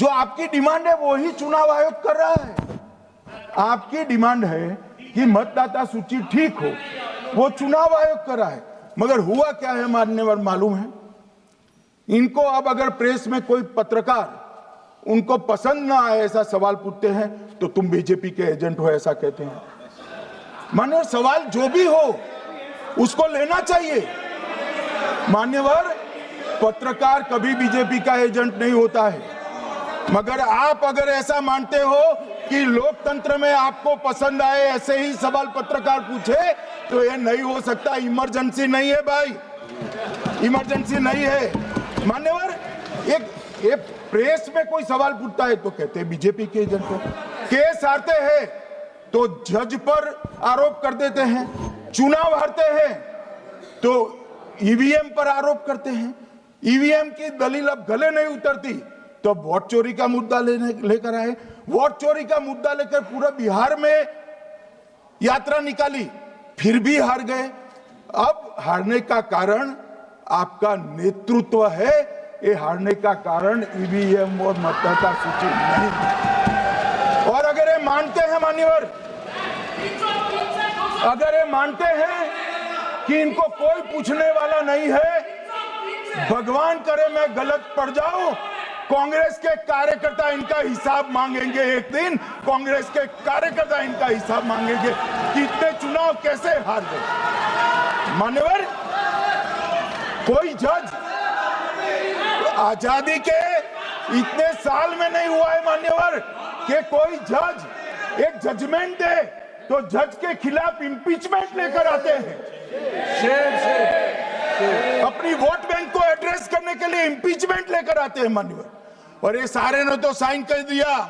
जो आपकी डिमांड है वो ही चुनाव आयोग कर रहा है। आपकी डिमांड है कि मतदाता सूची ठीक हो, वो चुनाव आयोग कर रहा है। मगर हुआ क्या है मान्यवर मालूम है? इनको अब अगर प्रेस में कोई पत्रकार उनको पसंद ना आए ऐसा सवाल पूछते हैं तो तुम बीजेपी के एजेंट हो ऐसा कहते हैं। मान्यवर सवाल जो भी हो उसको लेना चाहिए। मान्यवर पत्रकार कभी बीजेपी का एजेंट नहीं होता है। मगर आप अगर ऐसा मानते हो कि लोकतंत्र में आपको पसंद आए ऐसे ही सवाल पत्रकार पूछे तो ये नहीं हो सकता। इमरजेंसी नहीं है भाई, इमरजेंसी नहीं है। मान्यवर एक प्रेस में कोई सवाल पूछता है तो कहते हैं बीजेपी के एजेंट हो। केस हारते हैं तो जज पर आरोप कर देते हैं, चुनाव हारते हैं तो ईवीएम पर आरोप करते हैं। ईवीएम की दलील अब गले नहीं उतरती तो वोट चोरी का मुद्दा लेकर आए। वोट चोरी का मुद्दा लेकर पूरा बिहार में यात्रा निकाली, फिर भी हार गए। अब हारने का कारण आपका नेतृत्व है, ये हारने का कारण ईवीएम और मतदाता सूची नहीं। और अगर ये मानते हैं मान्यवर, अगर ये मानते हैं कि इनको कोई पूछने वाला नहीं है, भगवान करे मैं गलत पड़ जाऊं, कांग्रेस के कार्यकर्ता इनका हिसाब मांगेंगे। एक दिन कांग्रेस के कार्यकर्ता इनका हिसाब मांगेंगे कि इतने चुनाव कैसे हार गए। मान्यवर कोई जज आजादी के इतने साल में नहीं हुआ है मान्यवर कि कोई जज एक जजमेंट दे तो जज के खिलाफ इंपीचमेंट लेकर आते हैं। अपनी वोट बैंक को एड्रेस करने के लिए इंपीचमेंट लेकर आते हैं मान्यवर। और ये सारे ने तो साइन कर दिया,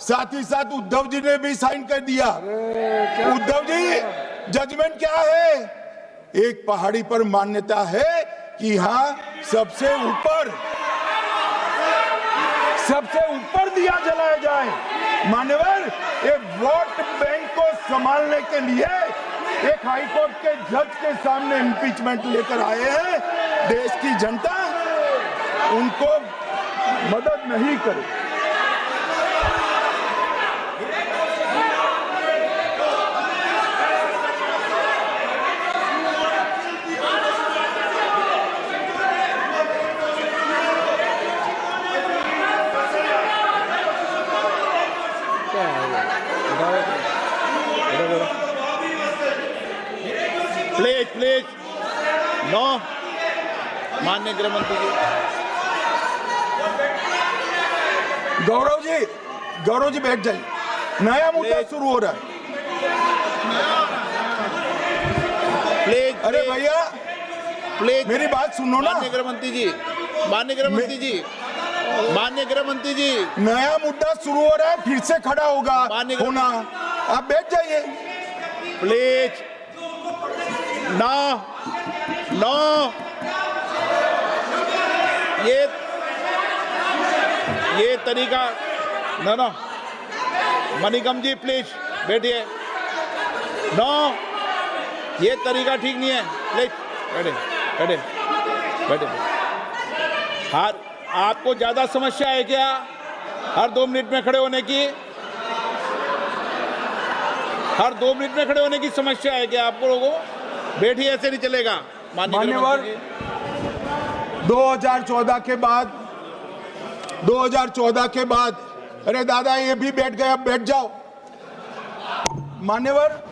साथ ही साथ उद्धव जी ने भी साइन कर दिया। उद्धव जी जजमेंट क्या है? एक पहाड़ी पर मान्यता है कि हाँ सबसे ऊपर दिया जलाया जाए। मान्यवर एक वोट बैंक को संभालने के लिए एक हाईकोर्ट के जज के सामने इंपीचमेंट लेकर आए हैं। देश की जनता उनको मदद नहीं करे। Please no. माननीय गृह मंत्री जी, गौरव जी बैठ जाइए। नया मुद्दा शुरू हो रहा है। प्लीज अरे भैया प्लीज मेरी बात सुनो ना। माननीय गृह मंत्री जी, माननीय गृह मंत्री जी, माननीय गृह मंत्री जी, नया मुद्दा शुरू हो रहा है, फिर से खड़ा होगा होना। आप बैठ जाइए प्लीज। नो नो, ये तरीका no no. Manickam ji please बैठिए। नो, ये तरीका ठीक नहीं है। प्लीज बैठे बैठे बैठे। हर आपको ज्यादा समस्या है क्या हर 2 मिनट में खड़े होने की? हर 2 मिनट में खड़े होने की समस्या है क्या आपको लोगों? बैठिए, ऐसे नहीं चलेगा। मान्यवर 2014 के बाद अरे दादा ये भी बैठ गए, अब बैठ जाओ। मान्यवर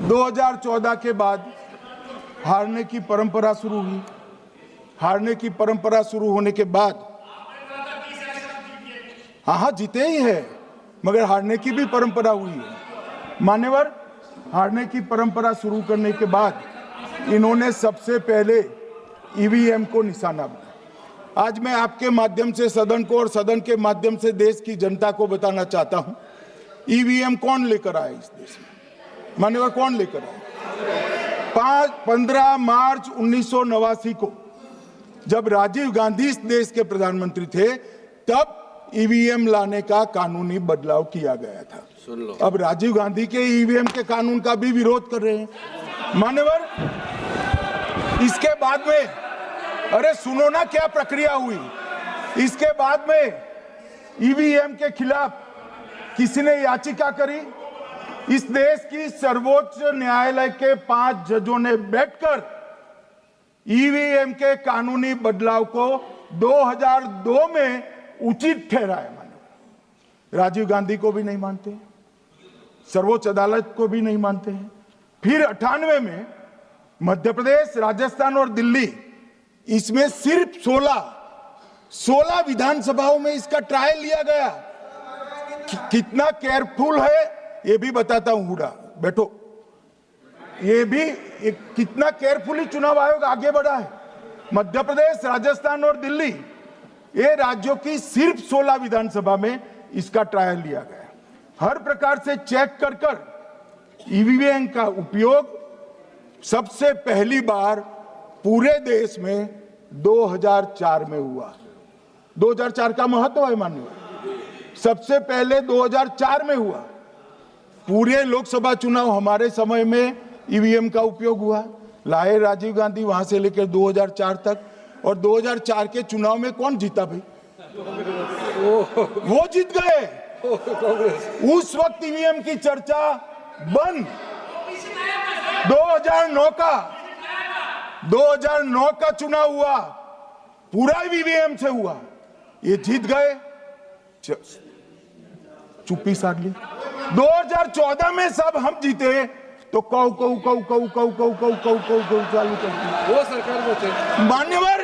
2014 के बाद हारने की परंपरा शुरू हुई। हारने की परंपरा शुरू होने के बाद हाँ जीते ही है, मगर हारने की भी परंपरा हुई है। मान्यवर हारने की परंपरा शुरू करने के बाद इन्होंने सबसे पहले ईवीएम को निशाना बनाया। आज मैं आपके माध्यम से सदन को और सदन के माध्यम से देश की जनता को बताना चाहता हूं, ईवीएम कौन लेकर आया इस देश में? मान्यवर कौन लेकर आया? 15 मार्च 1989 को जब राजीव गांधी इस देश के प्रधानमंत्री थे तब ईवीएम लाने का कानूनी बदलाव किया गया था। सुन लो। अब राजीव गांधी के ईवीएम के कानून का भी विरोध कर रहे हैं। मान्यवर इसके बाद में अरे सुनो ना क्या प्रक्रिया हुई। इसके बाद में ईवीएम के खिलाफ किसी ने याचिका करी। इस देश की सर्वोच्च न्यायालय के 5 जजों ने बैठकर ईवीएम के कानूनी बदलाव को 2002 में उचित ठहराया। माननीय राजीव गांधी को भी नहीं मानते, सर्वोच्च अदालत को भी नहीं मानते हैं। फिर 98 में मध्य प्रदेश, राजस्थान और दिल्ली, इसमें सिर्फ 16 विधानसभाओं में इसका ट्रायल लिया गया। कितना केयरफुल है ये भी बताता हूं। हुडा बैठो, ये भी कितना केयरफुली चुनाव आयोग आगे बढ़ा है। मध्य प्रदेश, राजस्थान और दिल्ली, ये राज्यों की सिर्फ 16 विधानसभा में इसका ट्रायल लिया गया। हर प्रकार से चेक कर ईवीएम का उपयोग सबसे पहली बार पूरे देश में 2004 में हुआ। 2004 का महत्व है माननीय, सबसे पहले 2004 में हुआ। पूरे लोकसभा चुनाव हमारे समय में ईवीएम का उपयोग हुआ। लाए राजीव गांधी, वहां से लेकर 2004 तक। और 2004 के चुनाव में कौन जीता भाई? वो जीत गए। उस वक्त ईवीएम की चर्चा बंद। 2009 का चुनाव हुआ, पूरा ईवीएम से हुआ, ये जीत गए, चुप्पी साध ली। 2014 में सब हम जीते तो कौ चालू कर दी। वो सरकार में थे। मान्यवर,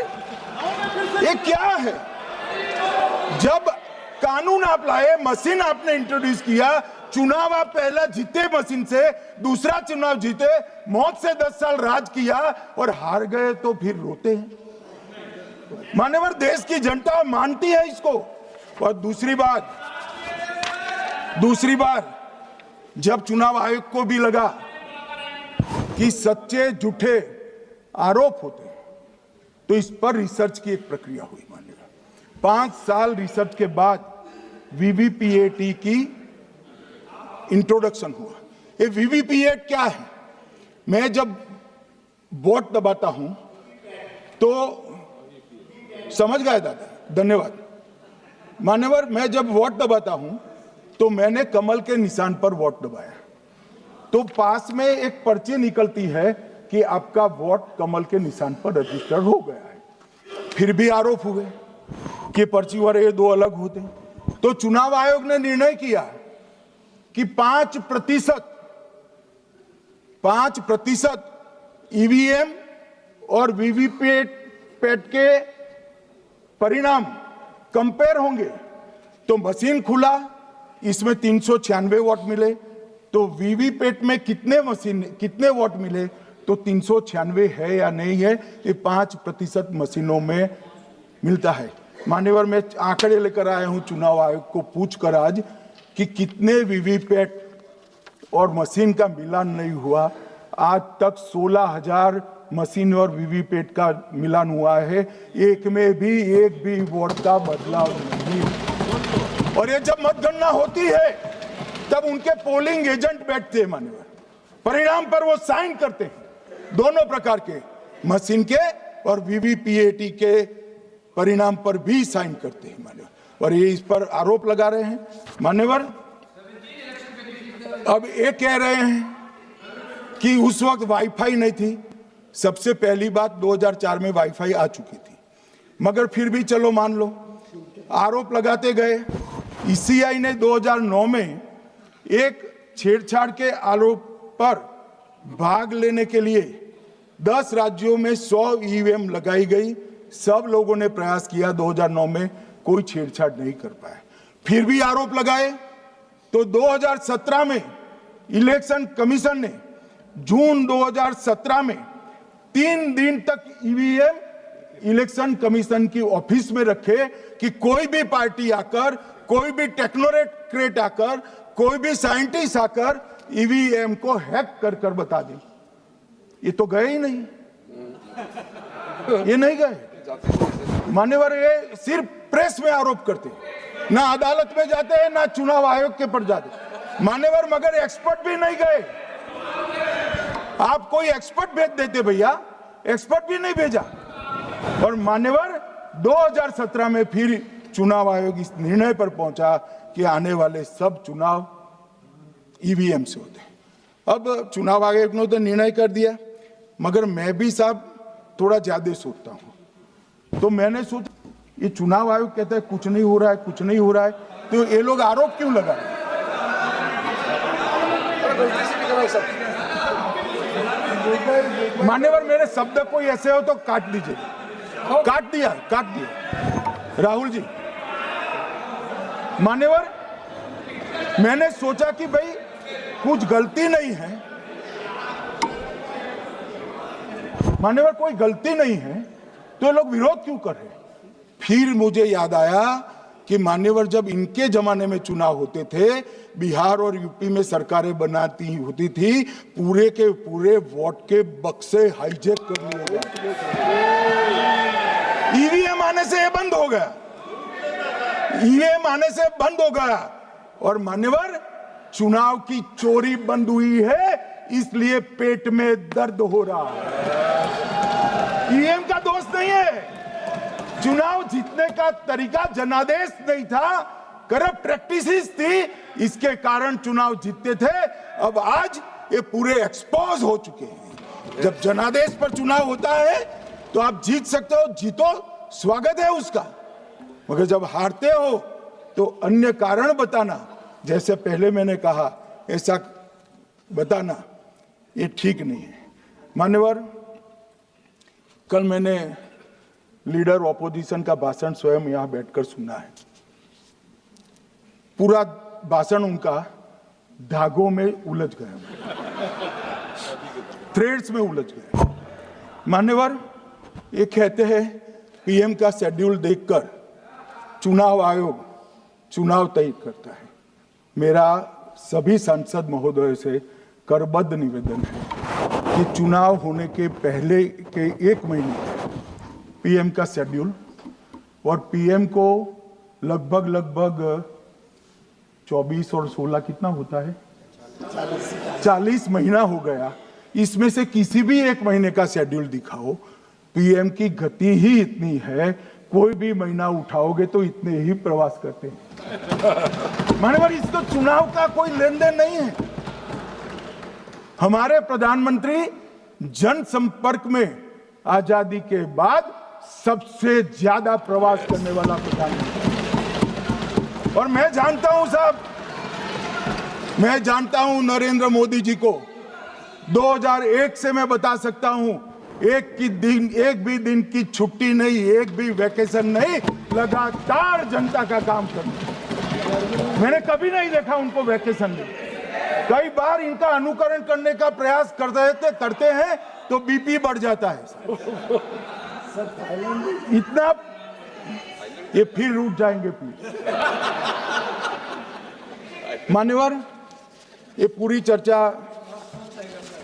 ये क्या है? जब कानून आप लाए, मशीन आपने इंट्रोड्यूस किया, चुनाव आप पहला जीते मशीन से, दूसरा चुनाव जीते, मौत से 10 साल राज किया और हार गए तो फिर रोते हैं। मान्यवर, देश की जनता मानती है इसको। और दूसरी बार जब चुनाव आयोग को भी लगा कि सच्चे झूठे आरोप होते तो इस पर रिसर्च की एक प्रक्रिया हुई। मानिएगा 5 साल रिसर्च के बाद वीवीपीएटी की इंट्रोडक्शन हुआ। ये वीवीपीएटी क्या है? मैं जब वोट दबाता हूं तो समझ गए दादा, धन्यवाद मान्यवर। मैं जब वोट दबाता हूं तो मैंने कमल के निशान पर वोट दबाया, तो पास में एक पर्ची निकलती है कि आपका वोट कमल के निशान पर रजिस्टर हो गया है। फिर भी आरोप हुए कि पर्ची और ये 2 अलग होते। तो चुनाव आयोग ने निर्णय किया कि 5% ईवीएम और वीवीपैट के परिणाम कंपेयर होंगे। तो मशीन खुला, इसमें 396 वोट मिले। तो वीवीपैट में कितने वोट मिले? तो 396 है या नहीं है, ये 5% मशीनों में मिलता है। मान्यवर, मैं आंकड़े लेकर आया हूं चुनाव आयोग को पूछकर आज कि कितने वीवीपैट और मशीन का मिलान नहीं हुआ। आज तक 16,000 मशीन और वीवीपैट का मिलान हुआ है, एक भी वोट का बदलाव नहीं। और ये जब मतगणना होती है तब उनके पोलिंग एजेंट बैठते हैं मान्यवर, परिणाम पर वो साइन करते हैं, दोनों प्रकार के, मशीन के और वीवीपीएटी के परिणाम पर भी साइन करते हैं मान्यवर। और ये इस पर आरोप लगा रहे हैं मान्यवर। अब ये कह रहे हैं कि उस वक्त वाईफाई नहीं थी। सबसे पहली बात, 2004 में वाईफाई आ चुकी थी, मगर फिर भी चलो मान लो, आरोप लगाते गए। ईसीआई ने 2009 में एक छेड़छाड़ के आरोप पर भाग लेने के लिए 10 राज्यों में 100 ईवीएम लगाई गई। सब लोगों ने प्रयास किया, 2009 में कोई छेड़छाड़ नहीं कर पाया। फिर भी आरोप लगाए तो 2017 में इलेक्शन कमीशन ने जून 2017 में 3 दिन तक ईवीएम इलेक्शन कमीशन की ऑफिस में रखे कि कोई भी पार्टी आकर, कोई भी टेक्नोक्रेट आकर, कोई भी साइंटिस्ट आकर ईवीएम को हैक कर कर बता दे। ये तो गए ही नहीं, ये नहीं गए मान्यवर। ये सिर्फ प्रेस में आरोप करते, ना अदालत में जाते हैं, ना चुनाव आयोग के पर जाते मान्यवर। मगर एक्सपर्ट भी नहीं गए। आप कोई एक्सपर्ट भेज देते भैया, एक्सपर्ट भी नहीं भेजा। और मान्यवर 2017 में फिर चुनाव आयोग इस निर्णय पर पहुंचा कि आने वाले सब चुनाव ईवीएम से होते हैं। अब चुनाव आयोग ने तो निर्णय कर दिया, मगर मैं भी साहब थोड़ा ज्यादा सोचता हूं। तो मैंने सोचा ये चुनाव आयोग कहता है कुछ नहीं हो रहा है, कुछ नहीं हो रहा है, तो ये लोग आरोप क्यों लगा रहे हैं? मान्यवर, मेरे शब्द कोई ऐसे हो तो काट दीजिए। काट दिया राहुल जी। मान्यवर, मैंने सोचा कि भाई कुछ गलती नहीं है, मान्यवर कोई गलती नहीं है, तो ये लोग विरोध क्यों कर रहे हैं? फिर मुझे याद आया कि मान्यवर जब इनके जमाने में चुनाव होते थे, बिहार और यूपी में सरकारें बनाती होती थी, पूरे के पूरे वोट के बक्से हाईजैक कर लिए जाते थे। ईवीएम आने से ये बंद हो गया, ईवीएम आने से बंद हो गया। और मान्यवर चुनाव की चोरी बंद हुई है, इसलिए पेट में दर्द हो रहा है। ईवीएम का दोष नहीं है, चुनाव जीतने का तरीका जनादेश नहीं था, करप्ट प्रैक्टिसेस थी, इसके कारण चुनाव जीतते थे। अब आज ये पूरे एक्सपोज हो चुके हैं। जब जनादेश पर चुनाव होता है तो आप जीत सकते हो, जीतो, स्वागत है उसका, मगर जब हारते हो तो अन्य कारण बताना, जैसे पहले मैंने कहा, ऐसा बताना ये ठीक नहीं है। मान्यवर, कल मैंने लीडर ऑपोजिशन का भाषण स्वयं यहां बैठकर सुना है। पूरा भाषण उनका धागों में उलझ गया, थ्रेड्स में उलझ गया। मान्यवर, ये कहते हैं पीएम का शेड्यूल देखकर चुनाव आयोग चुनाव तय करता है। मेरा सभी सांसद महोदय से करबद्ध निवेदन है कि चुनाव होने के पहले के 1 महीने पीएम का शेड्यूल, और पीएम को लगभग 24 और 16 कितना होता है, 40 महीना हो गया। इसमें से किसी भी 1 महीने का शेड्यूल दिखाओ। पीएम की गति ही इतनी है, कोई भी महीना उठाओगे तो इतने ही प्रवास करते हैं। मानवर, इसको चुनाव का कोई लेन देन नहीं है। हमारे प्रधानमंत्री जनसंपर्क में आजादी के बाद सबसे ज्यादा प्रवास करने वाला प्रधानमंत्री, और मैं जानता हूं साहब, मैं जानता हूं नरेंद्र मोदी जी को 2001 से मैं बता सकता हूं, एक भी दिन की छुट्टी नहीं, एक भी वैकेशन नहीं, लगातार जनता का काम करना। मैंने कभी नहीं देखा उनको वैकेशन में। कई बार इनका अनुकरण करने का प्रयास करते हैं तो बीपी बढ़ जाता है इतना, ये फिर रूठ जाएंगे प्लीज। मान्यवर, ये पूरी चर्चा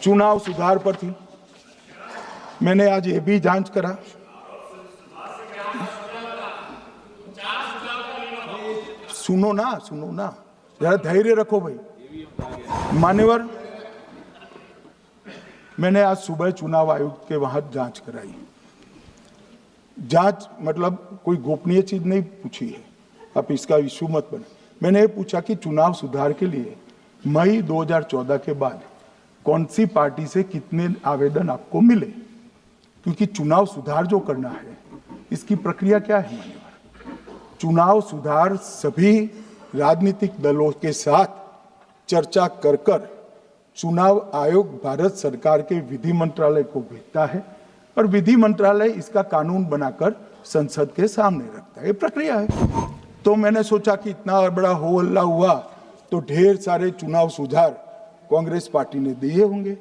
चुनाव सुधार पर थी। मैंने आज ये भी जांच करा, सुनो ना, जरा धैर्य रखो भाई। मान्यवर, मैंने आज सुबह चुनाव आयोग के वहां जांच कराई। जांच मतलब कोई गोपनीय चीज नहीं पूछी है, आप इसका इशू मत बने। मैंने ये पूछा कि चुनाव सुधार के लिए मई 2014 के बाद कौन सी पार्टी से कितने आवेदन आपको मिले, क्योंकि चुनाव सुधार जो करना है इसकी प्रक्रिया क्या है। मान्यवर, चुनाव सुधार सभी राजनीतिक दलों के साथ चर्चा कर चुनाव आयोग भारत सरकार के विधि मंत्रालय को भेजता है, और विधि मंत्रालय इसका कानून बनाकर संसद के सामने रखता है। ये प्रक्रिया है। तो मैंने सोचा कि इतना बड़ा हो हल्ला हुआ तो ढेर सारे चुनाव सुधार कांग्रेस पार्टी ने दिए होंगे।